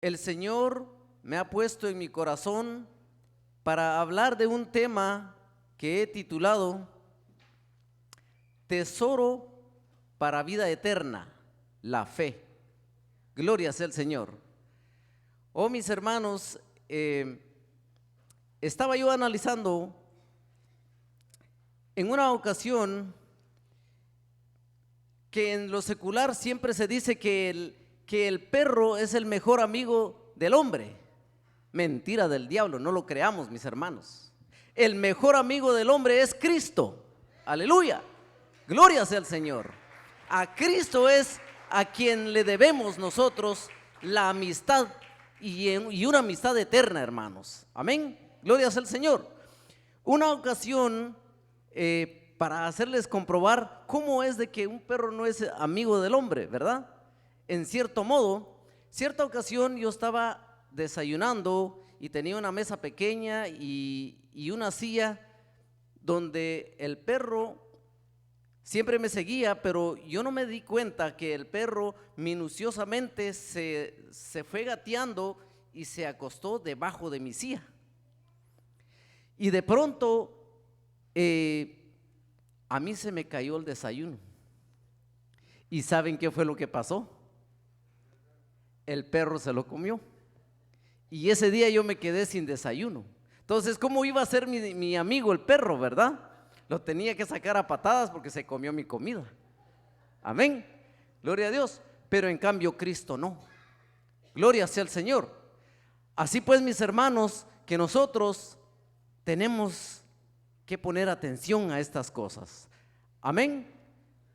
El Señor me ha puesto en mi corazón para hablar de un tema que he titulado Tesoro para vida eterna, la fe. Gloria sea el Señor. Oh, mis hermanos, estaba yo analizando en una ocasión que en lo secular siempre se dice que el perro es el mejor amigo del hombre. Mentira del diablo, no lo creamos, mis hermanos. El mejor amigo del hombre es Cristo. Aleluya. Gloria sea el Señor. A Cristo es a quien le debemos nosotros la amistad y una amistad eterna, hermanos. Amén. Gloria sea el Señor. Una ocasión, para hacerles comprobar cómo es de que un perro no es amigo del hombre, ¿verdad? En cierto modo, cierta ocasión yo estaba desayunando y tenía una mesa pequeña y una silla donde el perro siempre me seguía, pero yo no me di cuenta que el perro minuciosamente se fue gateando y se acostó debajo de mi silla. Y de pronto a mí se me cayó el desayuno. ¿Y saben qué fue lo que pasó? El perro se lo comió. Y ese día yo me quedé sin desayuno. Entonces, ¿cómo iba a ser mi amigo el perro, verdad? Lo tenía que sacar a patadas porque se comió mi comida. Amén. Gloria a Dios. Pero en cambio Cristo no. Gloria sea el Señor. Así pues, mis hermanos, que nosotros tenemos que poner atención a estas cosas. Amén.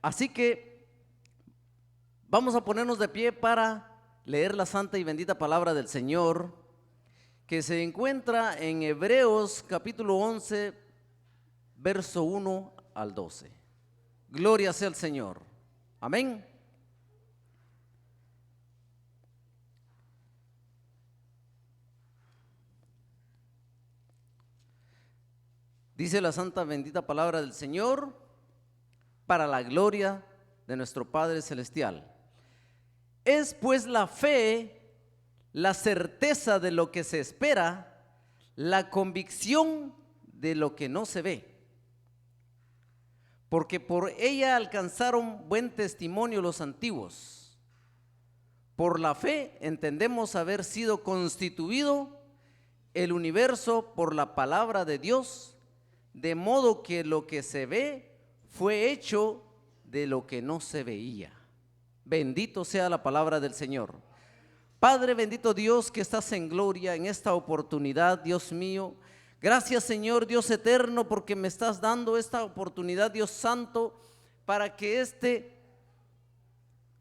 Así que vamos a ponernos de pie para leer la santa y bendita palabra del Señor, que se encuentra en Hebreos capítulo 11, verso 1 al 12. Gloria sea el Señor. Amén. Dice la santa bendita palabra del Señor, para la gloria de nuestro Padre Celestial. Es pues la fe, la certeza de lo que se espera, la convicción de lo que no se ve. Porque por ella alcanzaron buen testimonio los antiguos. Por la fe entendemos haber sido constituido el universo por la palabra de Dios, de modo que lo que se ve fue hecho de lo que no se veía. Bendito sea la palabra del Señor. Padre bendito Dios que estás en gloria en esta oportunidad, Dios mío. Gracias, Señor Dios eterno, porque me estás dando esta oportunidad, Dios santo, para que este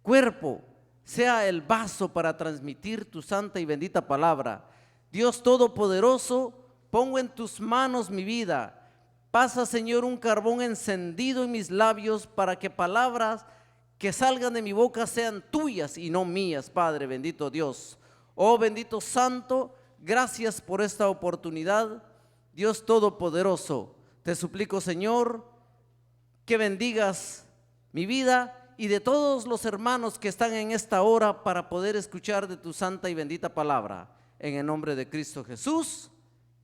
cuerpo sea el vaso para transmitir tu santa y bendita palabra. Dios todopoderoso, pongo en tus manos mi vida. Pasa, Señor, un carbón encendido en mis labios para que palabras que salgan de mi boca sean tuyas y no mías, Padre bendito Dios. Oh bendito Santo, gracias por esta oportunidad. Dios todopoderoso, te suplico, Señor, que bendigas mi vida y de todos los hermanos que están en esta hora para poder escuchar de tu santa y bendita palabra. En el nombre de Cristo Jesús,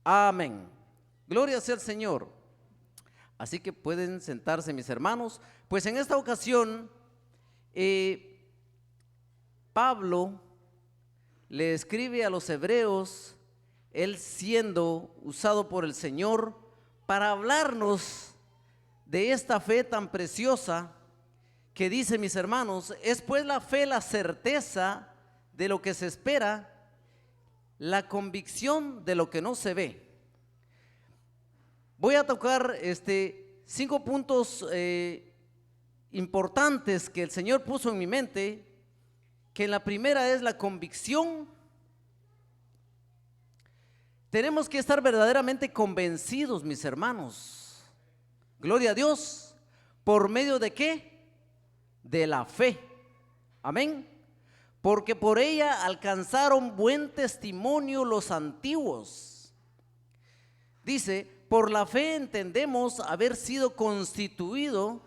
amén. Gloria sea al Señor. Así que pueden sentarse, mis hermanos. Pues en esta ocasión Pablo le escribe a los hebreos, él siendo usado por el Señor para hablarnos de esta fe tan preciosa que dice, mis hermanos, es pues la fe la certeza de lo que se espera, la convicción de lo que no se ve. Voy a tocar 5 puntos importantes que el Señor puso en mi mente, que la primera es la convicción. Tenemos que estar verdaderamente convencidos, mis hermanos. Gloria a Dios. ¿Por medio de qué? De la fe. Amén. Porque por ella alcanzaron buen testimonio los antiguos. Dice, por la fe entendemos haber sido constituido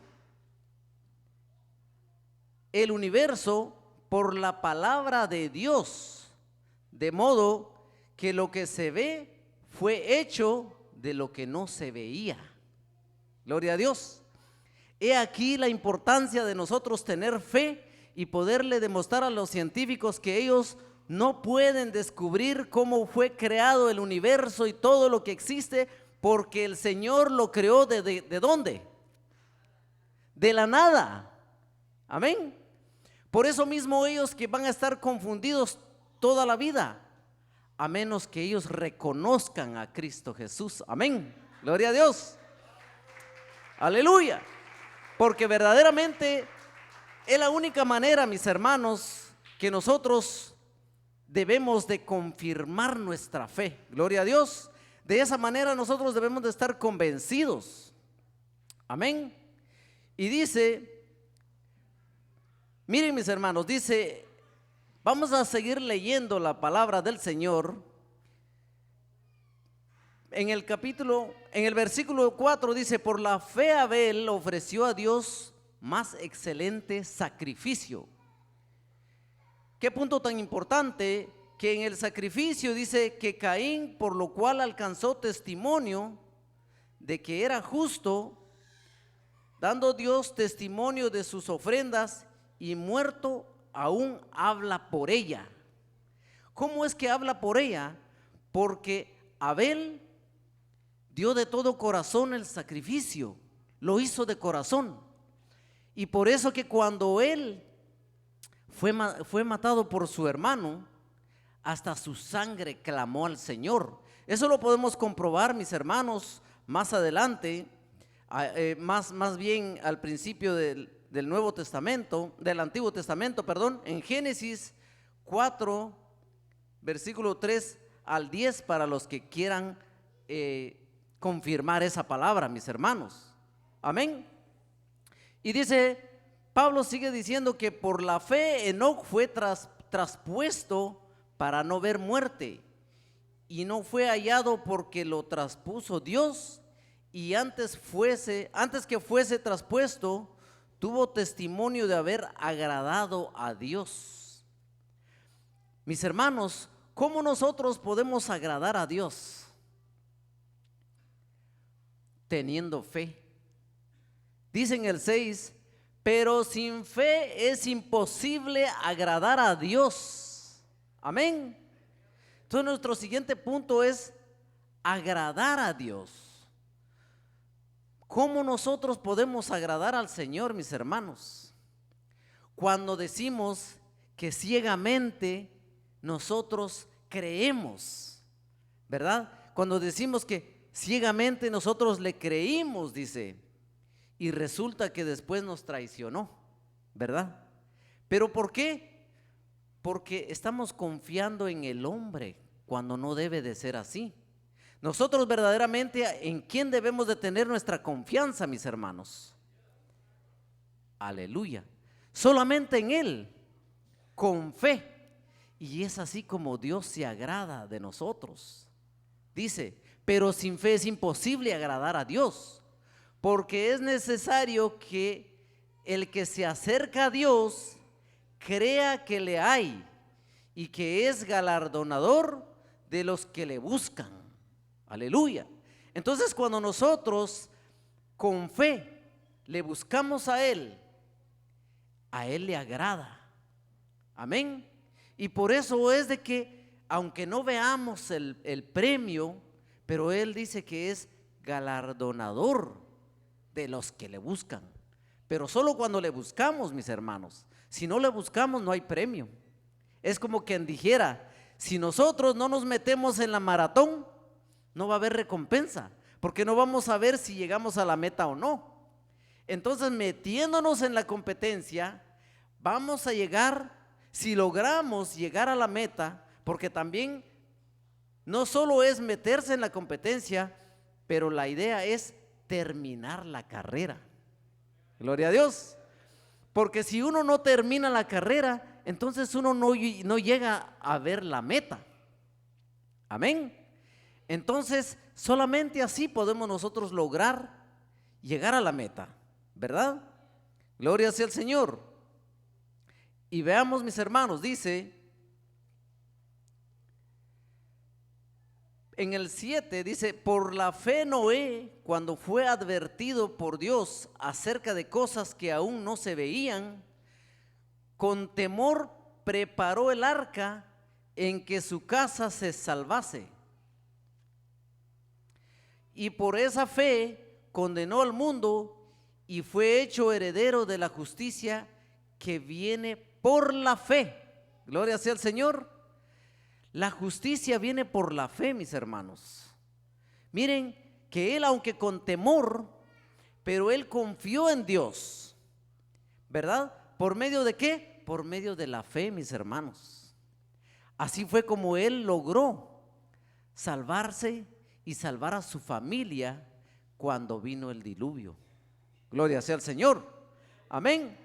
el universo por la palabra de Dios, de modo que lo que se ve fue hecho de lo que no se veía. Gloria a Dios. He aquí la importancia de nosotros tener fe y poderle demostrar a los científicos que ellos no pueden descubrir cómo fue creado el universo y todo lo que existe, porque el Señor lo creó ¿de dónde? De la nada. Amén. Por eso mismo ellos que van a estar confundidos toda la vida, a menos que ellos reconozcan a Cristo Jesús. Amén. Gloria a Dios. Aleluya. Porque verdaderamente es la única manera, mis hermanos, que nosotros debemos de confirmar nuestra fe. Gloria a Dios. De esa manera nosotros debemos de estar convencidos. Amén. Y dice, miren mis hermanos, dice, vamos a seguir leyendo la palabra del Señor. En el versículo 4 dice, por la fe Abel ofreció a Dios más excelente sacrificio. Qué punto tan importante, que en el sacrificio dice que Caín, por lo cual alcanzó testimonio de que era justo, dando Dios testimonio de sus ofrendas, y muerto aún habla por ella. ¿Cómo es que habla por ella? Porque Abel dio de todo corazón el sacrificio, lo hizo de corazón. Y por eso que cuando él fue matado por su hermano, hasta su sangre clamó al Señor. Eso lo podemos comprobar, mis hermanos, más adelante, más bien al principio del Nuevo Testamento, del Antiguo Testamento, perdón, en Génesis 4, versículo 3 al 10, para los que quieran confirmar esa palabra, mis hermanos. Amén. Y dice, Pablo sigue diciendo que por la fe Enoc fue traspuesto para no ver muerte, y no fue hallado porque lo traspuso Dios, y antes que fuese traspuesto, tuvo testimonio de haber agradado a Dios. Mis hermanos, ¿cómo nosotros podemos agradar a Dios? Teniendo fe. Dice en el 6, pero sin fe es imposible agradar a Dios. Amén. Entonces nuestro siguiente punto es agradar a Dios. ¿Cómo nosotros podemos agradar al Señor, mis hermanos? Cuando decimos que ciegamente nosotros creemos, ¿verdad? Cuando decimos que ciegamente nosotros le creímos, dice, y resulta que después nos traicionó, ¿verdad? ¿Pero por qué? Porque estamos confiando en el hombre cuando no debe de ser así. Nosotros verdaderamente, ¿en quién debemos de tener nuestra confianza, mis hermanos? Aleluya. Solamente en Él, con fe. Y es así como Dios se agrada de nosotros. Dice, pero sin fe es imposible agradar a Dios, porque es necesario que el que se acerca a Dios crea que le hay y que es galardonador de los que le buscan. Aleluya. Entonces, cuando nosotros con fe le buscamos a Él le agrada. Amén. Y por eso es de que, aunque no veamos el premio, pero Él dice que es galardonador de los que le buscan. Pero solo cuando le buscamos, mis hermanos. Si no le buscamos, no hay premio. Es como quien dijera, si nosotros no nos metemos en la maratón, no va a haber recompensa, porque no vamos a ver si llegamos a la meta o no. Entonces, metiéndonos en la competencia, vamos a llegar, si logramos llegar a la meta, porque también no solo es meterse en la competencia, pero la idea es terminar la carrera. Gloria a Dios. Porque si uno no termina la carrera, entonces uno no llega a ver la meta. Amén. Entonces, solamente así podemos nosotros lograr llegar a la meta, ¿verdad? Gloria sea al Señor. Y veamos, mis hermanos, dice En el 7 dice, por la fe Noé, cuando fue advertido por Dios acerca de cosas que aún no se veían, con temor preparó el arca en que su casa se salvase. Y por esa fe condenó al mundo y fue hecho heredero de la justicia que viene por la fe. Gloria sea al Señor. La justicia viene por la fe, mis hermanos. Miren que él, aunque con temor, pero él confió en Dios, ¿verdad? ¿Por medio de qué? Por medio de la fe, mis hermanos. Así fue como él logró salvarse y salvar a su familia cuando vino el diluvio. Gloria sea al Señor. Amén.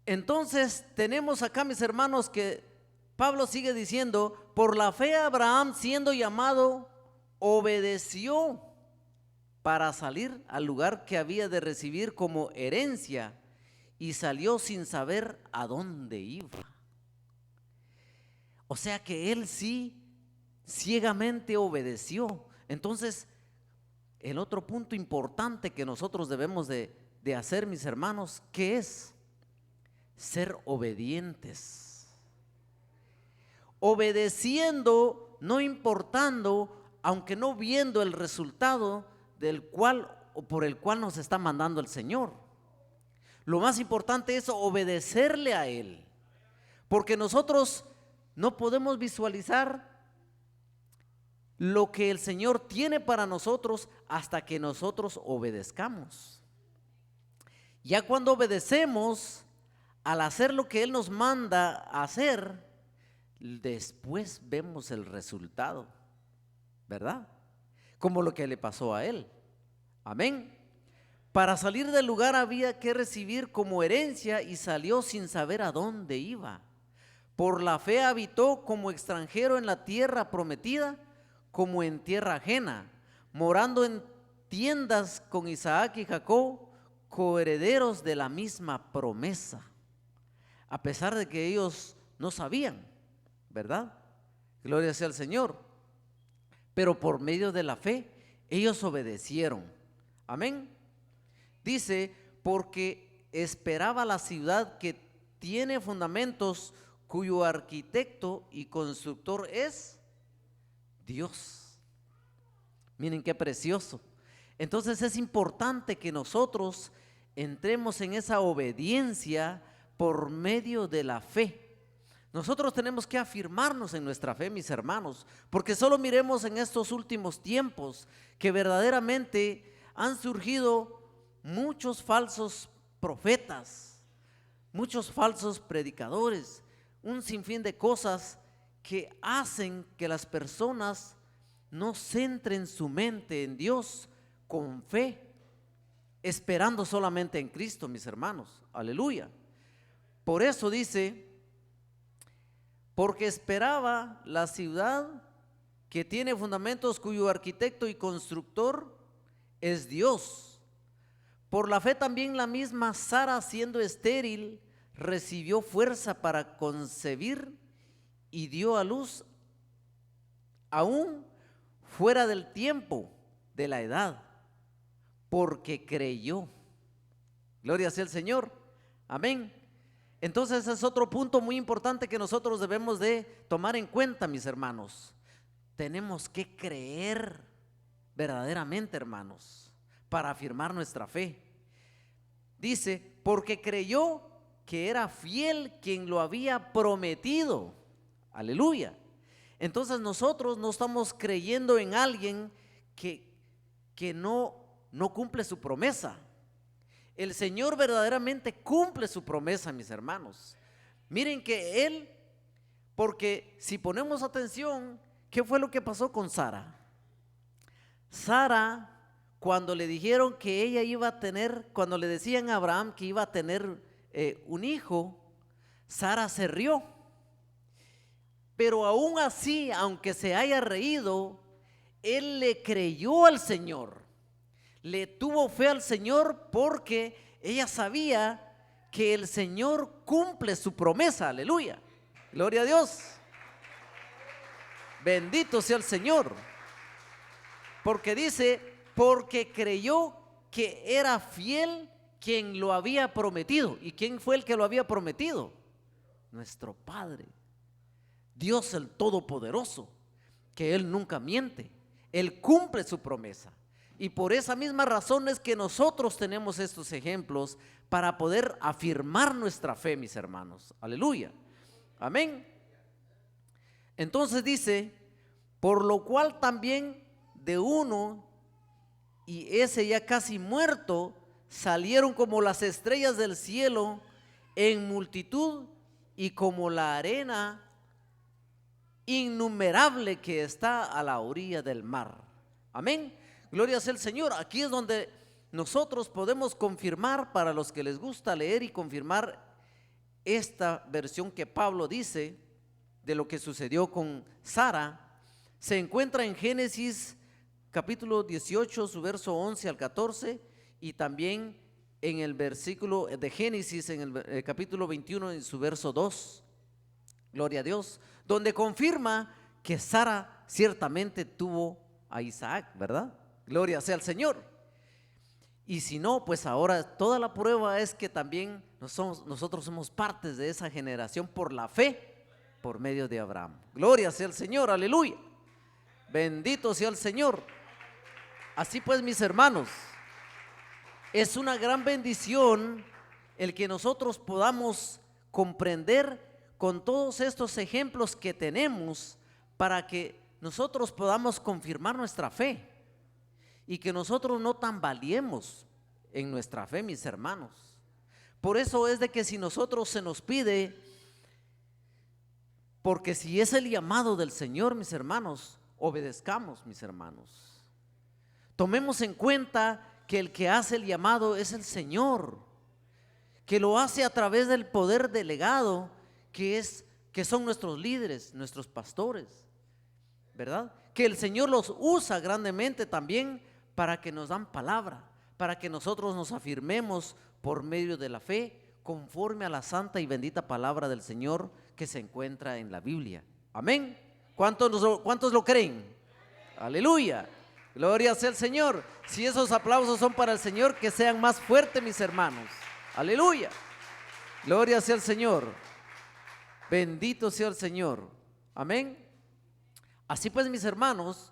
Entonces tenemos acá, mis hermanos, que Pablo sigue diciendo, por la fe Abraham, siendo llamado, obedeció para salir al lugar que había de recibir como herencia y salió sin saber a dónde iba. O sea que él sí ciegamente obedeció. Entonces, el otro punto importante que nosotros debemos de hacer, mis hermanos, ¿qué es? Ser obedientes. Obedeciendo, no importando, aunque no viendo el resultado del cual o por el cual nos está mandando el Señor. Lo más importante es obedecerle a Él, porque nosotros no podemos visualizar lo que el Señor tiene para nosotros hasta que nosotros obedezcamos. Ya cuando obedecemos, al hacer lo que Él nos manda a hacer, después vemos el resultado, ¿verdad? Como lo que le pasó a él. Amén. Para salir del lugar había que recibir como herencia y salió sin saber a dónde iba. Por la fe habitó como extranjero en la tierra prometida, como en tierra ajena, morando en tiendas con Isaac y Jacob, coherederos de la misma promesa. A pesar de que ellos no sabían, ¿verdad? Gloria sea al Señor. Pero por medio de la fe, ellos obedecieron. Amén. Dice, porque esperaba la ciudad que tiene fundamentos, cuyo arquitecto y constructor es Dios. Miren qué precioso. Entonces es importante que nosotros entremos en esa obediencia por medio de la fe. Nosotros tenemos que afirmarnos en nuestra fe, mis hermanos, porque solo miremos en estos últimos tiempos que verdaderamente han surgido muchos falsos profetas, muchos falsos predicadores, un sinfín de cosas que hacen que las personas no centren su mente en Dios con fe, esperando solamente en Cristo, mis hermanos. Aleluya. Por eso dice, porque esperaba la ciudad que tiene fundamentos, cuyo arquitecto y constructor es Dios. Por la fe también la misma Sara, siendo estéril, recibió fuerza para concebir y dio a luz aún fuera del tiempo de la edad, porque creyó. Gloria sea al Señor. Amén. Entonces es otro punto muy importante que nosotros debemos de tomar en cuenta, mis hermanos. Tenemos que creer verdaderamente, hermanos, para afirmar nuestra fe. Dice, porque creyó que era fiel quien lo había prometido. Aleluya. Entonces nosotros no estamos creyendo en alguien que no cumple su promesa. El Señor verdaderamente cumple su promesa, mis hermanos. Miren que Él, porque si ponemos atención, ¿qué fue lo que pasó con Sara? Sara, cuando le dijeron que ella iba a tener, cuando le decían a Abraham que iba a tener un hijo, Sara se rió. Pero aún así, aunque se haya reído, él le creyó al Señor. Le tuvo fe al Señor porque ella sabía que el Señor cumple su promesa. Aleluya. Gloria a Dios. Bendito sea el Señor. Porque dice, porque creyó que era fiel quien lo había prometido. ¿Y quién fue el que lo había prometido? Nuestro Padre, Dios el Todopoderoso, que Él nunca miente. Él cumple su promesa. Y por esa misma razón es que nosotros tenemos estos ejemplos para poder afirmar nuestra fe, mis hermanos. Aleluya. Amén. Entonces dice, por lo cual también de uno, y ese ya casi muerto, salieron como las estrellas del cielo en multitud y como la arena innumerable que está a la orilla del mar. Amén. Gloria sea el Señor. Aquí es donde nosotros podemos confirmar, para los que les gusta leer y confirmar esta versión que Pablo dice de lo que sucedió con Sara. Se encuentra en Génesis capítulo 18, su verso 11 al 14, y también en el versículo de Génesis, en el capítulo 21, en su verso 2. Gloria a Dios, donde confirma que Sara ciertamente tuvo a Isaac, ¿verdad? Gloria sea al Señor. Y si no, pues ahora toda la prueba es que también nosotros somos partes de esa generación por la fe, por medio de Abraham. Gloria sea al Señor, aleluya. Bendito sea el Señor. Así pues, mis hermanos, es una gran bendición el que nosotros podamos comprender con todos estos ejemplos que tenemos, para que nosotros podamos confirmar nuestra fe y que nosotros no tambaleemos en nuestra fe, mis hermanos. Por eso es de que si nosotros se nos pide, porque si es el llamado del Señor, mis hermanos, obedezcamos, mis hermanos. Tomemos en cuenta que el que hace el llamado es el Señor, que lo hace a través del poder delegado que son nuestros líderes, nuestros pastores, ¿verdad? Que el Señor los usa grandemente también para que nos dan palabra, para que nosotros nos afirmemos por medio de la fe, conforme a la santa y bendita palabra del Señor que se encuentra en la Biblia. Amén. ¿Cuántos lo creen? Aleluya. Gloria sea el Señor. Si esos aplausos son para el Señor, que sean más fuertes, mis hermanos. Aleluya. Gloria sea el Señor. Bendito sea el Señor. Amén. Así pues, mis hermanos,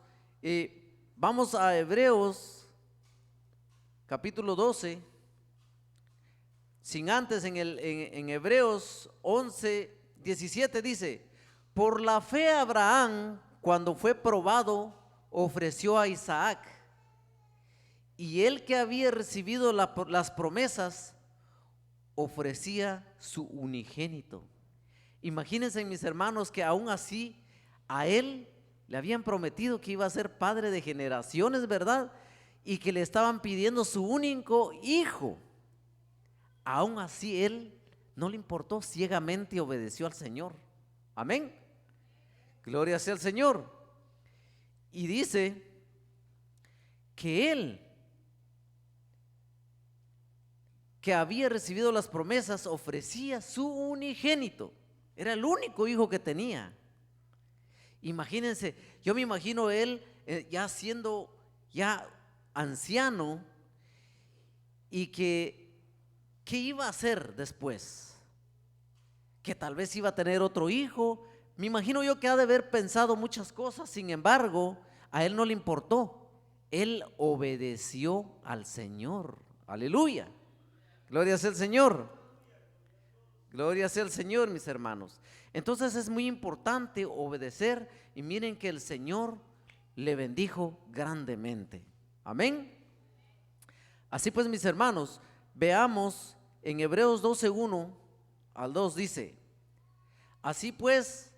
vamos a Hebreos capítulo 12. Sin antes, en Hebreos 11, 17 dice: por la fe Abraham, cuando fue probado, ofreció a Isaac, y él que había recibido las promesas, ofrecía su unigénito. Imagínense, mis hermanos, que aún así a él le habían prometido que iba a ser padre de generaciones, ¿verdad? Y que le estaban pidiendo su único hijo. Aún así él no le importó, ciegamente obedeció al Señor. Amén. Gloria sea al Señor. Y dice que él, que había recibido las promesas, ofrecía su unigénito. Era el único hijo que tenía. Imagínense, yo me imagino él ya siendo ya anciano, y ¿qué iba a hacer después? Que tal vez iba a tener otro hijo. Me imagino yo que ha de haber pensado muchas cosas. Sin embargo, a él no le importó. Él obedeció al Señor. Aleluya. Gloria sea al Señor. Gloria sea al Señor, mis hermanos. Entonces es muy importante obedecer, y miren que el Señor le bendijo grandemente. Amén. Así pues, mis hermanos, veamos en Hebreos 12, 1 al 2 dice: así pues,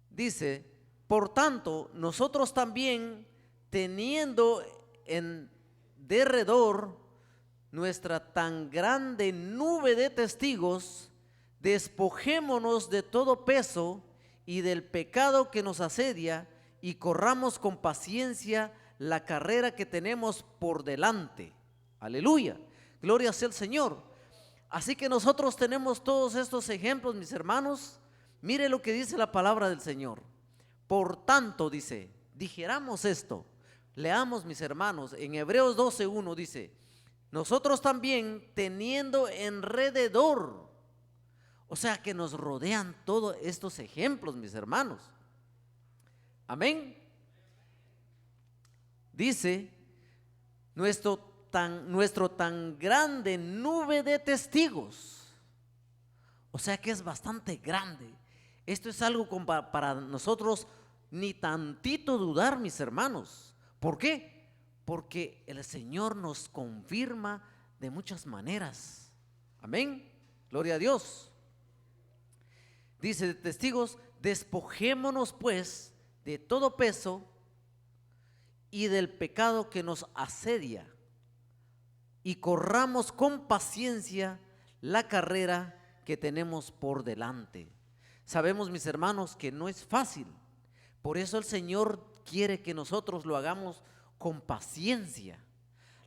dice, por tanto, nosotros también, teniendo en derredor nuestra tan grande nube de testigos, despojémonos de todo peso y del pecado que nos asedia, y corramos con paciencia la carrera que tenemos por delante. Aleluya. Gloria sea al Señor. Así que nosotros tenemos todos estos ejemplos, mis hermanos. Mire lo que dice la palabra del Señor. Por tanto, dice, dijéramos esto. Leamos, mis hermanos, en Hebreos 12:1 dice, nosotros también teniendo alrededor, o sea que nos rodean todos estos ejemplos, mis hermanos. Amén. Dice, nuestro tan grande nube de testigos. O sea que es bastante grande. Esto es algo para nosotros ni tantito dudar, mis hermanos. ¿Por qué? Porque el Señor nos confirma de muchas maneras. Amén. Gloria a Dios. Dice de testigos, despojémonos pues de todo peso y del pecado que nos asedia y corramos con paciencia la carrera que tenemos por delante. Sabemos, mis hermanos, que no es fácil. Por eso el Señor quiere que nosotros lo hagamos con paciencia.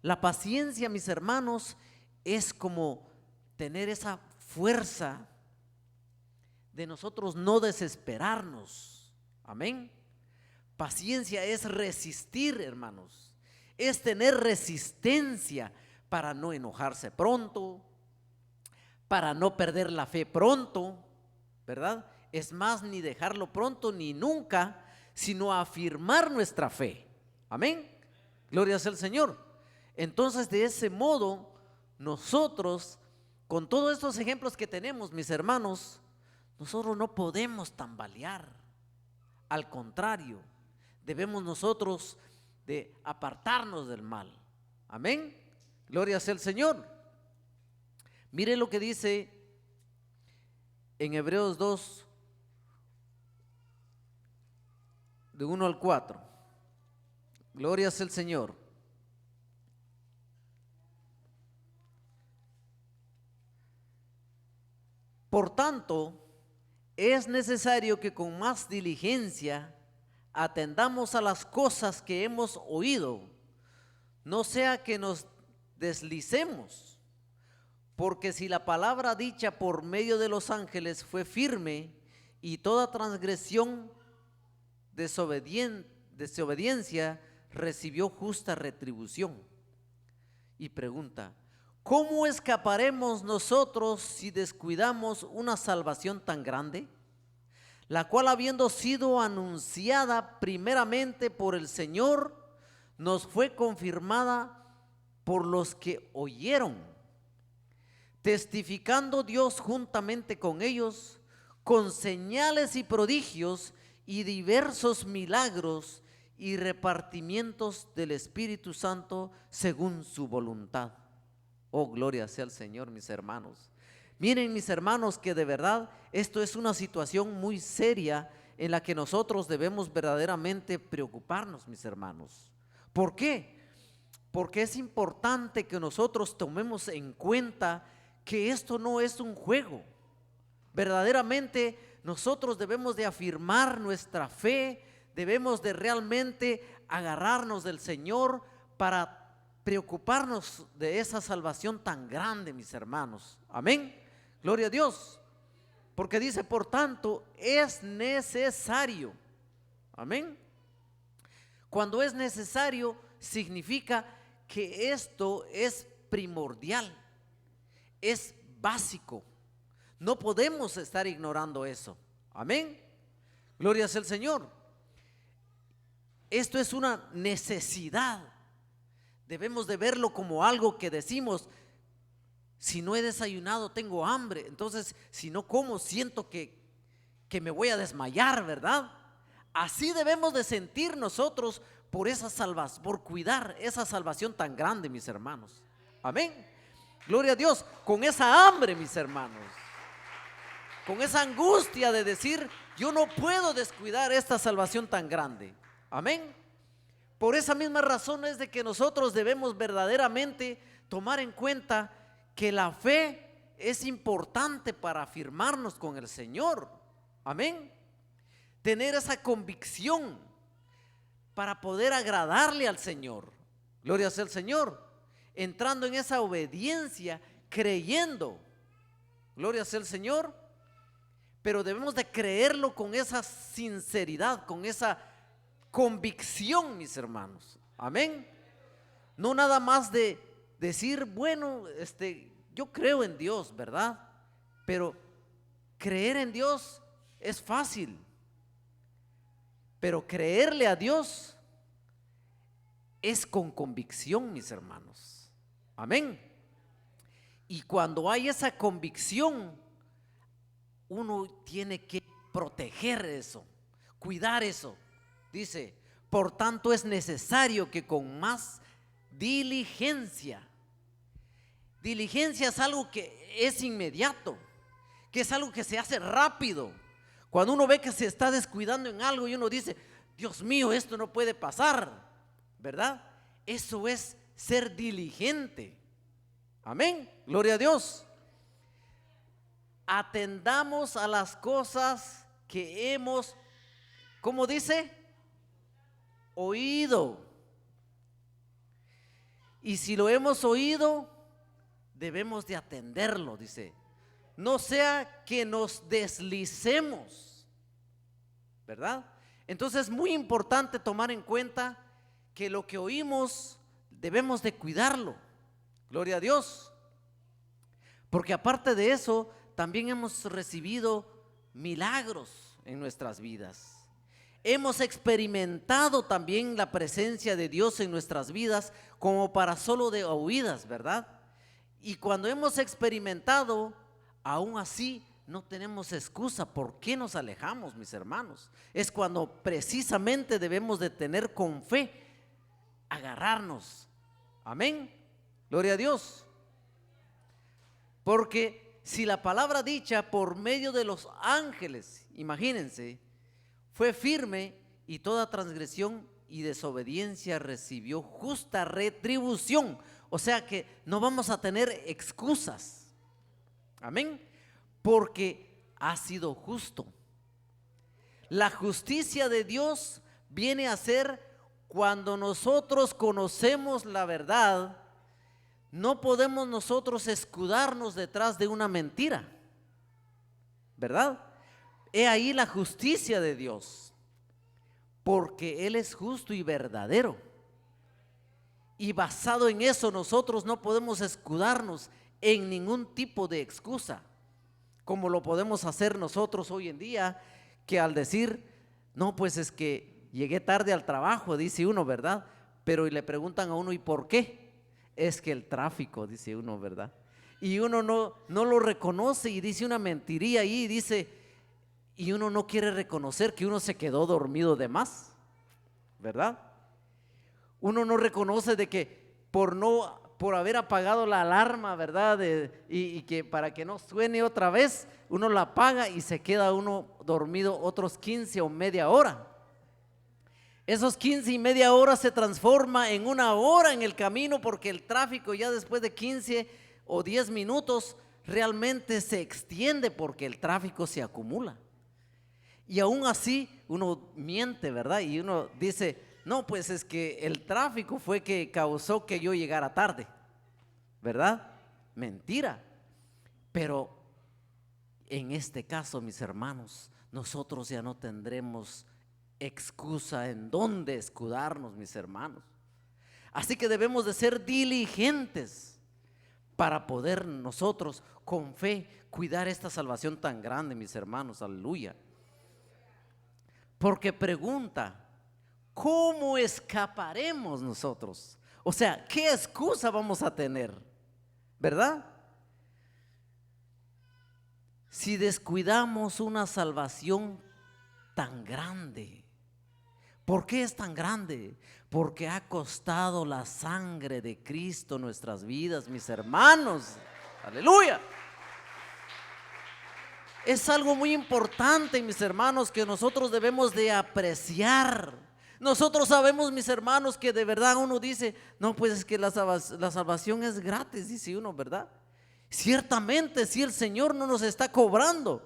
La paciencia, mis hermanos, es como tener esa fuerza de nosotros no desesperarnos. Amén. Paciencia es resistir, hermanos. Es tener resistencia para no enojarse pronto, para no perder la fe pronto, ¿verdad? Es más, ni dejarlo pronto ni nunca, sino afirmar nuestra fe. Amén. Gloria sea al Señor. Entonces, de ese modo, nosotros, con todos estos ejemplos que tenemos, mis hermanos, nosotros no podemos tambalear. Al contrario, debemos nosotros de apartarnos del mal. Amén. Gloria sea al Señor. Mire lo que dice en Hebreos 2, de 1 al 4. Gloria sea al Señor. Por tanto, es necesario que con más diligencia atendamos a las cosas que hemos oído, no sea que nos deslicemos, porque si la palabra dicha por medio de los ángeles fue firme y toda transgresión, desobediencia recibió justa retribución. Y pregunta, ¿cómo escaparemos nosotros si descuidamos una salvación tan grande? La cual, habiendo sido anunciada primeramente por el Señor, nos fue confirmada por los que oyeron, testificando Dios juntamente con ellos, con señales y prodigios y diversos milagros y repartimientos del Espíritu Santo según su voluntad. Oh, gloria sea al Señor, mis hermanos. Miren, mis hermanos, que de verdad esto es una situación muy seria en la que nosotros debemos verdaderamente preocuparnos, mis hermanos. ¿Por qué? Porque es importante que nosotros tomemos en cuenta que esto no es un juego. Verdaderamente nosotros debemos de afirmar nuestra fe, debemos de realmente agarrarnos del Señor para preocuparnos de esa salvación tan grande, mis hermanos. Amén. Gloria a Dios. Porque dice, por tanto, es necesario. Amén. Cuando es necesario, significa que esto es primordial, es básico. No podemos estar ignorando eso. Amén. Gloria sea al Señor. Esto es una necesidad. Debemos de verlo como algo que decimos, si no he desayunado tengo hambre, entonces si no como siento que me voy a desmayar, ¿verdad? Así debemos de sentir nosotros por esa salvación, por cuidar esa salvación tan grande, mis hermanos. Amén. Gloria a Dios. Con esa hambre, mis hermanos, con esa angustia de decir, yo no puedo descuidar esta salvación tan grande. Amén. Por esa misma razón es de que nosotros debemos verdaderamente tomar en cuenta que la fe es importante para afirmarnos con el Señor. Amén. Tener esa convicción para poder agradarle al Señor. Gloria sea al Señor. Entrando en esa obediencia, creyendo. Gloria sea al Señor. pero debemos de creerlo con esa sinceridad, con esa convicción, mis hermanos. Amén. No nada más de decir, bueno, yo creo en Dios, ¿verdad? Pero creer en Dios es fácil, pero creerle a Dios es con convicción, mis hermanos. Amén. Y cuando hay esa convicción, uno tiene que proteger eso, cuidar eso. Dice, por tanto es necesario que con más diligencia. Diligencia es algo que es inmediato, que es algo que se hace rápido. Cuando uno ve que se está descuidando en algo y uno dice, Dios mío, esto no puede pasar, ¿verdad? Eso es ser diligente. Amén, gloria a Dios. Atendamos a las cosas que hemos, ¿cómo dice? Oído. Y si lo hemos oído, debemos de atenderlo, dice. No sea que nos deslicemos, ¿verdad? Entonces es muy importante tomar en cuenta que lo que oímos debemos de cuidarlo. Gloria a Dios. Porque aparte de eso, también hemos recibido milagros en nuestras vidas. Hemos experimentado también la presencia de Dios en nuestras vidas como para solo de oídas, ¿verdad? Y cuando hemos experimentado, aún así no tenemos excusa. ¿Por qué nos alejamos, mis hermanos? Es cuando precisamente debemos de tener con fe, agarrarnos. Amén. Gloria a Dios. Porque si la palabra dicha por medio de los ángeles, imagínense, fue firme y toda transgresión y desobediencia recibió justa retribución. O sea que no vamos a tener excusas. Amén. Porque ha sido justo. La justicia de Dios viene a ser cuando nosotros conocemos la verdad. No podemos nosotros escudarnos detrás de una mentira, ¿verdad? He ahí la justicia de Dios, porque Él es justo y verdadero. Y basado en eso nosotros no podemos escudarnos en ningún tipo de excusa, como lo podemos hacer nosotros hoy en día, que al decir, no, pues es que llegué tarde al trabajo, dice uno, ¿verdad? Pero y le preguntan a uno, ¿y por qué? Es que el tráfico, dice uno, ¿verdad? Y uno no lo reconoce y dice una mentiría ahí y dice, y uno no quiere reconocer que uno se quedó dormido de más, ¿verdad? Uno no reconoce de que por haber apagado la alarma, ¿verdad? Y que para que no suene otra vez, uno la apaga y se queda uno dormido otros 15 o media hora. Esos 15 y media horas se transforma en una hora en el camino, porque el tráfico ya después de 15 o 10 minutos realmente se extiende porque el tráfico se acumula. Y aún así uno miente, ¿verdad? Y uno dice, no, pues es que el tráfico fue que causó que yo llegara tarde, ¿verdad? Mentira. Pero en este caso, mis hermanos, nosotros ya no tendremos excusa en dónde escudarnos, mis hermanos. Así que debemos de ser diligentes para poder nosotros con fe cuidar esta salvación tan grande, mis hermanos. Aleluya. Porque pregunta, ¿cómo escaparemos nosotros? O sea, ¿qué excusa vamos a tener? ¿Verdad? Si descuidamos una salvación tan grande. ¿Por qué es tan grande? Porque ha costado la sangre de Cristo nuestras vidas, mis hermanos. Aleluya. Es algo muy importante, mis hermanos, que nosotros debemos de apreciar. Nosotros sabemos, mis hermanos, que de verdad uno dice, no, pues es que la salvación es gratis, dice uno, ¿verdad? Ciertamente, si el Señor no nos está cobrando,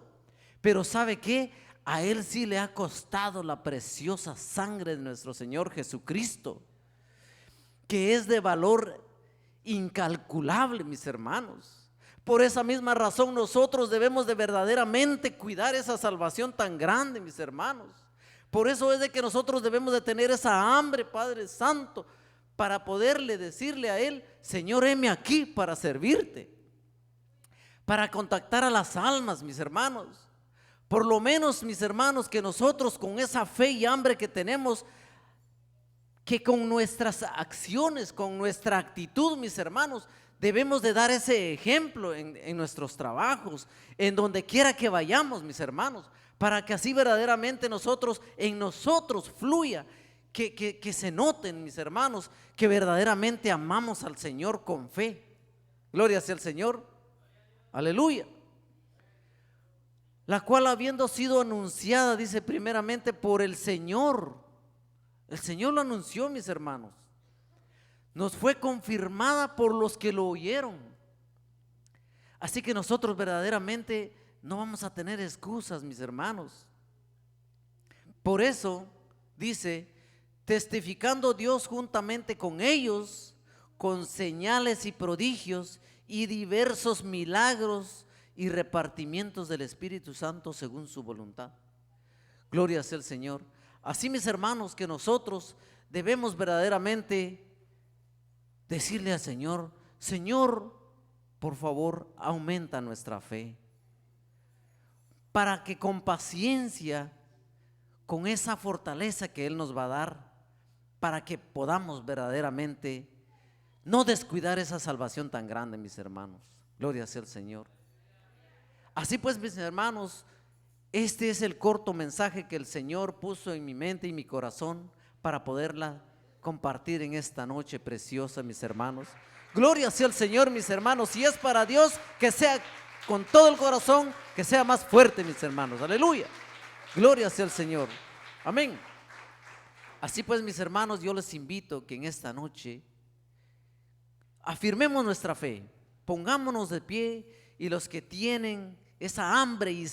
pero ¿sabe qué? A Él sí le ha costado la preciosa sangre de nuestro Señor Jesucristo, que es de valor incalculable, mis hermanos. por esa misma razón nosotros debemos de verdaderamente cuidar esa salvación tan grande, mis hermanos. Por eso es de que nosotros debemos de tener esa hambre, Padre Santo, para poderle decirle a Él: Señor, heme aquí para servirte, para contactar a las almas, mis hermanos. Por lo menos, mis hermanos, que nosotros con esa fe y hambre que tenemos, que con nuestras acciones, con nuestra actitud, mis hermanos, debemos de dar ese ejemplo en nuestros trabajos, en donde quiera que vayamos, mis hermanos, para que así verdaderamente en nosotros fluya, que se noten, mis hermanos, que verdaderamente amamos al Señor con fe. Gloria sea al Señor, aleluya. La cual, habiendo sido anunciada, dice, primeramente por el Señor lo anunció, mis hermanos, nos fue confirmada por los que lo oyeron. Así que nosotros verdaderamente no vamos a tener excusas, mis hermanos. Por eso dice: testificando Dios juntamente con ellos, con señales y prodigios y diversos milagros y repartimientos del Espíritu Santo según su voluntad. Gloria sea el Señor. Así, mis hermanos, que nosotros debemos verdaderamente decirle al Señor: Señor, por favor, aumenta nuestra fe, para que con paciencia, con esa fortaleza que Él nos va a dar, para que podamos verdaderamente no descuidar esa salvación tan grande, mis hermanos. Gloria sea al Señor. Así pues, mis hermanos, este es el corto mensaje que el Señor puso en mi mente y mi corazón para poderla compartir en esta noche preciosa, mis hermanos. Gloria sea al Señor, mis hermanos. Si es para Dios, que sea con todo el corazón, que sea más fuerte, mis hermanos. Aleluya. Gloria sea al Señor. Amén. Así pues, mis hermanos, yo les invito que en esta noche afirmemos nuestra fe, pongámonos de pie, y los que tienen esa hambre y